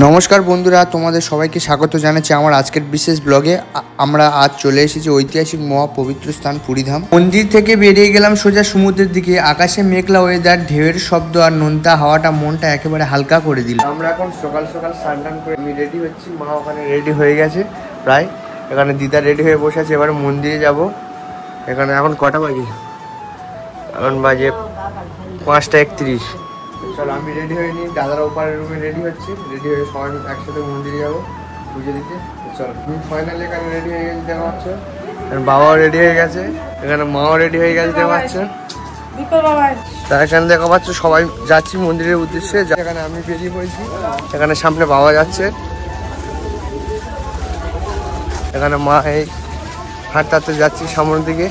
নমস্কার বন্ধুরা, তোমাদের সবাইকে স্বাগত জানাচ্ছি আমার আজকের বিশেষ ব্লগে। আমরা আজ চলে এসেছি ঐতিহাসিক মহাপবিত্র স্থান পুরীধাম। মন্দির থেকে বেরিয়ে গেলাম সোজা সমুদ্রের দিকে। আকাশে মেঘলা ওয়েদার, ঢেউয়ের শব্দ আর নোনতা হাওয়াটা মনটা একেবারে হালকা করে দিল। আমরা এখন সকাল সকাল স্নান টান করে আমি রেডি হচ্ছি। মা ওখানে রেডি হয়ে গেছে প্রায়। এখানে দিদা রেডি হয়ে বসে আছে। এবারে মন্দিরে যাব। এখানে এখন কটা বাজে? এখন বাজে 5:31। চলো আমি রেডি হয়ে নিই, দাদারা ওপারের রুমে রেডি হচ্ছে। রেডি হয়ে সবাই একসাথে মন্দিরে যাবো পুজো দিতে। চলো তুমি ফাইনালি এখানে রেডি হয়ে গেছে দেখা পাচ্ছ। বাবাও রেডি হয়ে গেছে, এখানে মাও রেডি হয়ে গেছে দেখা পাচ্ছ। তার এখানে দেখা পাচ্ছ সবাই যাচ্ছি মন্দিরের উদ্দেশ্যে। এখানে আমি বেরিয়ে পড়েছি, এখানে সামনে বাবা যাচ্ছে, এখানে মা এই হাঁটতে যাচ্ছি সামনের দিকে।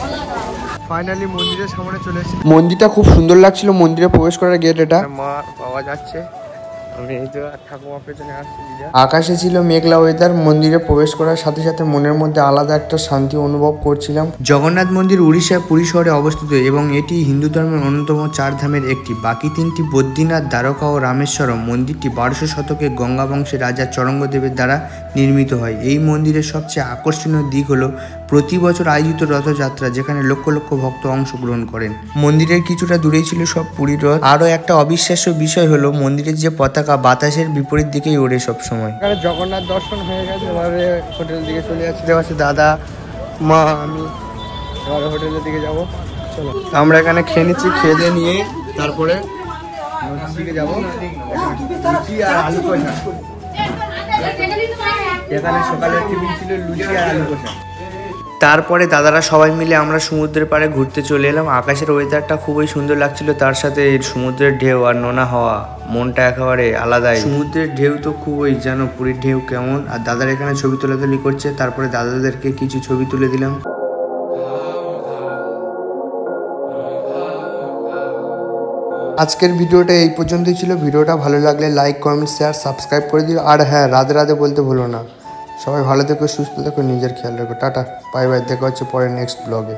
ফাইনালি মন্দিরের সামনে চলে এসেছি। মন্দিরটা খুব সুন্দর লাগছিল, মন্দিরে প্রবেশ করার গেট এটা। মা বাবা যাচ্ছে, আমি এই তো ঠাকুমার পেছনে আসছি। আকাশে ছিল মেঘলা ওয়েদার। মন্দিরে প্রবেশ করার সাথে সাথে মনের মধ্যে আলাদা একটা শান্তি অনুভব করছিলাম। জগন্নাথ মন্দির উড়িষ্যার পুরী শহরে অবস্থিত এবং এটি হিন্দু ধর্মের অন্যতম 4 ধামের একটি। বাকি 3টি বদ্রীনাথ, দ্বারকা ও রামেশ্বরম। মন্দিরটি 1200 শতকে গঙ্গা বংশের রাজা চরঙ্গদেবের দ্বারা নির্মিত হয়। এই মন্দিরের সবচেয়ে আকর্ষণীয় দিক হলো প্রতি বছর আয়োজিত রথযাত্রা, যেখানে লক্ষ লক্ষ ভক্ত অংশগ্রহণ করেন। মন্দিরের কিছুটা দূরেই ছিল সব পুরীর রথ। আরও একটা অবিশ্বাস্য বিষয় হলো মন্দিরের যে পতাকা বাতাসের বিপরীত দিকেই ওড়ে সব সময়। এখানে জগন্নাথ দর্শন হয়ে গেছে, এবারে হোটেল দিকে চলে যাচ্ছি। দেখা যাচ্ছে দাদা, মা, আমি এবারে হোটেলের দিকে যাব। চলো আমরা এখানে খেয়ে নিচ্ছি, খেয়ে নিয়ে তারপরে দিকে যাবো। লুচি আর আলু কষা। এখানে সকালে টিফিন ছিল লুচি আর আলু কষা। তারপরে দাদারা সবাই মিলে আমরা সমুদ্রের পাড়ে ঘুরতে চলে এলাম। আকাশের ওয়েদারটা খুবই সুন্দর লাগছিল, তার সাথে সমুদ্রের ঢেউ আর নোনা হাওয়া, মনটা একেবারে আলাদাই। সমুদ্রের ঢেউ তো খুবই, জানো পুরীর ঢেউ কেমন। আর দাদারা এখানে ছবি তোলাতুলি করছে, তারপরে দাদাদেরকে কিছু ছবি তুলে দিলাম। আজকের ভিডিওটা এই পর্যন্তই ছিল। ভিডিওটা ভালো লাগলে লাইক, কমেন্ট, শেয়ার, সাবস্ক্রাইব করে দিও। আর হ্যাঁ, রাধে রাধে বলতে ভুলো না। সবাই ভালো থেকো, সুস্থ থেকো, নিজের খেয়াল রাখো। টাটা, বাই বাই, দেখা হচ্ছে পরে নেক্সট ব্লগে।